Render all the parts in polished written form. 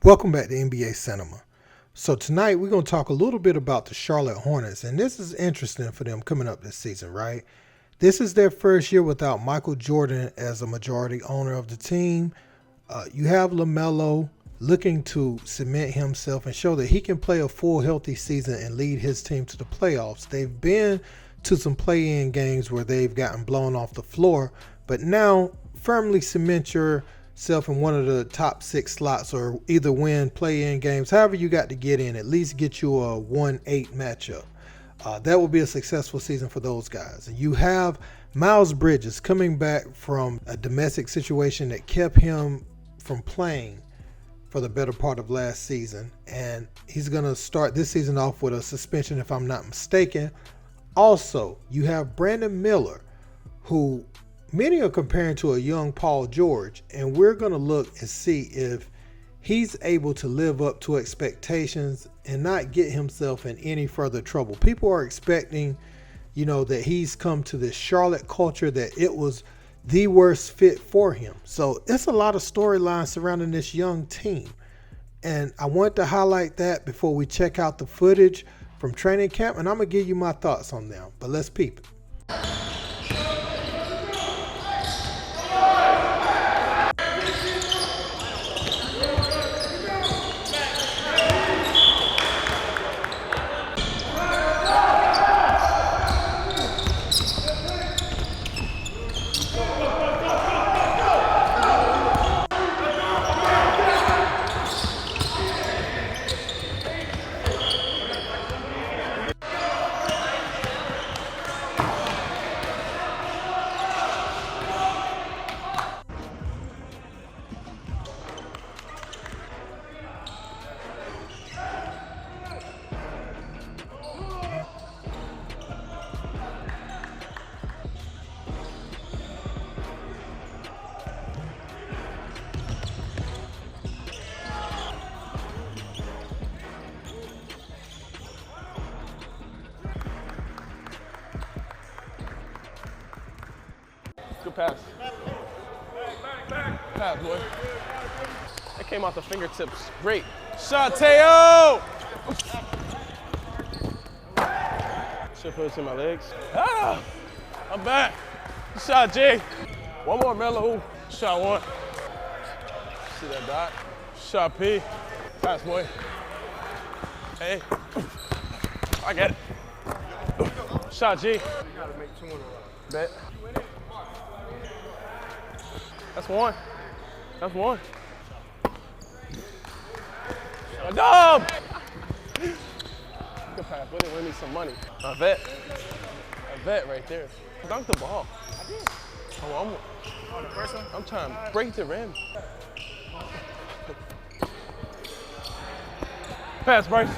Welcome back to NBA Cinema. So tonight we're going to talk a little bit about the Charlotte Hornets, and this is interesting for them coming up this season, right? This is their first year without Michael Jordan as a majority owner of the team. You have Lamelo looking to cement himself and show that he can play a full healthy season and lead his team to the playoffs. They've been to some play-in games where they've gotten blown off the floor, but now firmly cement yourself in one of the top 6 slots, or either win play-in games, however you got to get in, at least get you a 1-8 matchup. That will be a successful season for those guys. And you have Miles Bridges coming back from a domestic situation that kept him from playing for the better part of last season, and he's going to start this season off with a suspension if I'm not mistaken. Also, you have Brandon Miller, who many are comparing to a young Paul George, and we're going to look and see if he's able to live up to expectations and not get himself in any further trouble. People are expecting, that he's come to this Charlotte culture, that it was the worst fit for him. So it's a lot of storylines surrounding this young team. And I want to highlight that before we check out the footage from training camp, and I'm going to give you my thoughts on them. But let's peep it. Good pass. Pass, boy. That came out the fingertips. Great. Shot, Teo! Should put it in my legs. Ah! I'm back. Shot, G. One more, Melo. Shot 1. See that dot? Shot P. Pass, boy. Hey. I got it. Shot G. You gotta make 2 in a row. Bet. That's 1. That's 1. A dub! Good pass. But it win me some money. A vet right there. Dunk the ball. I did. Oh, the first one? I'm trying to break the rim. Pass, Bryce.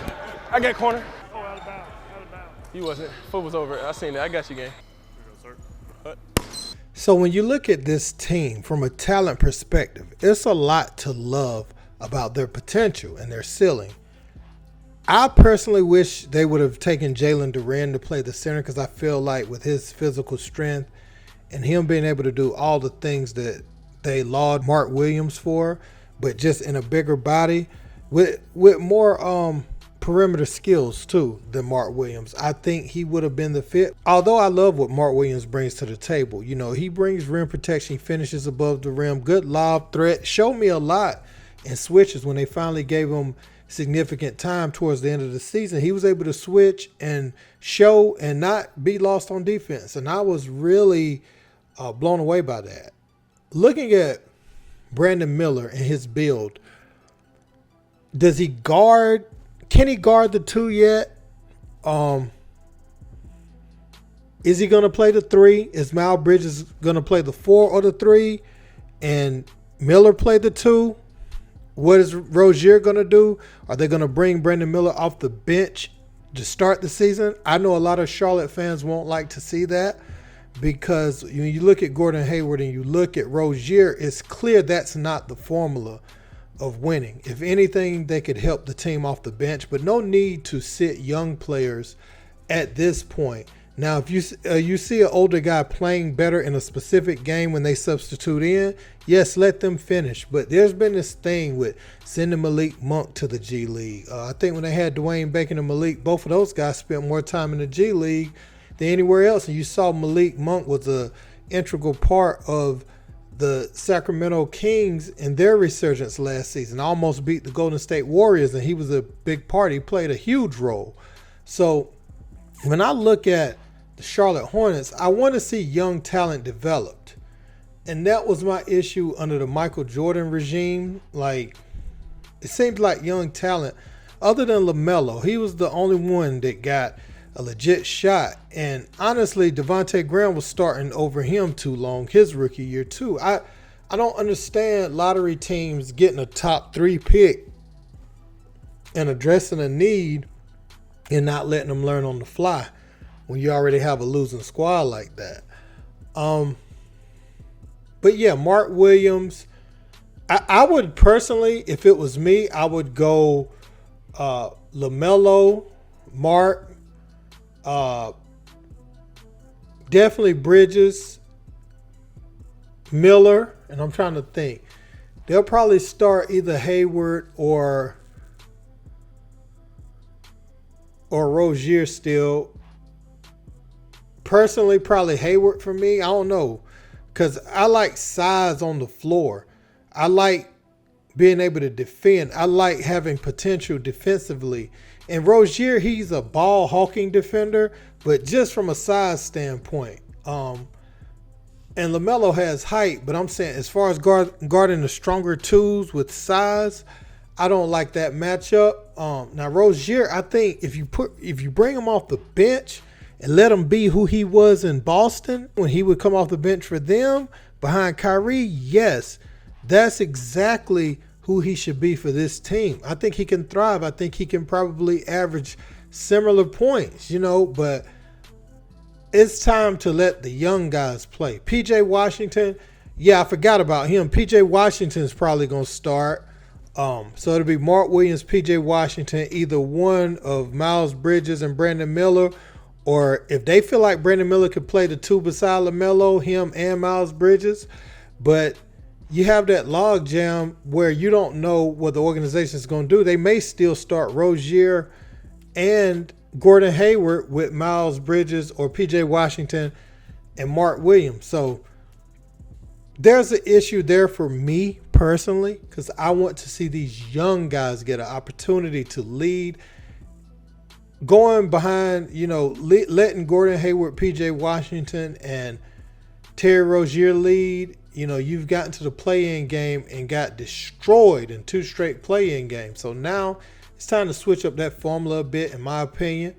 I got corner. Oh, out of bounds. You wasn't. Foot was over. I seen that. I got you, game. Here you go, sir. So when you look at this team from a talent perspective, it's a lot to love about their potential and their ceiling. I personally wish they would have taken Jalen Duren to play the center, because I feel like with his physical strength and him being able to do all the things that they laud Mark Williams for, but just in a bigger body with more perimeter skills too than Mark Williams, I think he would have been the fit. Although I love what Mark Williams brings to the table. He brings rim protection, he finishes above the rim, good lob threat, showed me a lot in switches when they finally gave him significant time towards the end of the season. He was able to switch and show and not be lost on defense, and I was really blown away by that. Looking at Brandon Miller and his build, can he guard the 2 yet? Is he going to play the 3? Is Miles Bridges going to play the 4 or the 3? And Miller play the 2? What is Rozier going to do? Are they going to bring Brandon Miller off the bench to start the season? I know a lot of Charlotte fans won't like to see that, because when you look at Gordon Hayward and you look at Rozier, it's clear that's not the formula of winning. If anything, they could help the team off the bench, but no need to sit young players at this point Now, if you see an older guy playing better in a specific game when they substitute in, yes, let them finish. But there's been this thing with sending Malik Monk to the G League. I think when they had Dwayne Bacon and Malik, both of those guys spent more time in the G League than anywhere else. And you saw Malik Monk was an integral part of the Sacramento Kings in their resurgence last season. Almost beat the Golden State Warriors, and he was a big part. He played a huge role. So when I look at the Charlotte Hornets, I want to see young talent developed. And that was my issue under the Michael Jordan regime. Like, it seemed like young talent, other than Lamelo, he was the only one that got a legit shot. And honestly, Devontae Graham was starting over him too long, his rookie year too. I don't understand lottery teams getting a top 3 pick and addressing a need and not letting them learn on the fly when you already have a losing squad like that. But yeah, Mark Williams, I would personally, if it was me, I would go Lamelo, Mark, definitely Bridges, Miller, and I'm trying to think. They'll probably start either Hayward or Rozier still. Personally, probably Hayward for me. I don't know, because I like size on the floor. I like being able to defend. I like having potential defensively. And Rozier, he's a ball hawking defender, but just from a size standpoint. And LaMelo has height, but I'm saying as far as guarding the stronger twos with size, I don't like that matchup. Now Rozier, I think if you bring him off the bench and let him be who he was in Boston when he would come off the bench for them behind Kyrie, yes, that's exactly who he should be for this team. I think he can thrive. I think he can probably average similar points, but it's time to let the young guys play. PJ Washington, yeah, I forgot about him. PJ Washington is probably going to start. So it'll be Mark Williams, PJ Washington, either one of Miles Bridges and Brandon Miller, or if they feel like Brandon Miller could play the two beside LaMelo, him and Miles Bridges. But you have that log jam where you don't know what the organization is going to do. They may still start Rozier and Gordon Hayward with Miles Bridges or PJ Washington and Mark Williams. So there's an issue there for me personally, because I want to see these young guys get an opportunity to lead. Going behind, letting Gordon Hayward, PJ Washington, and Terry Rozier lead, you've gotten to the play-in game and got destroyed in 2 straight play-in games. So now it's time to switch up that formula a bit, in my opinion.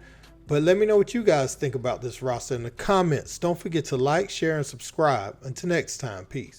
But let me know what you guys think about this roster in the comments. Don't forget to like, share, and subscribe. Until next time, peace.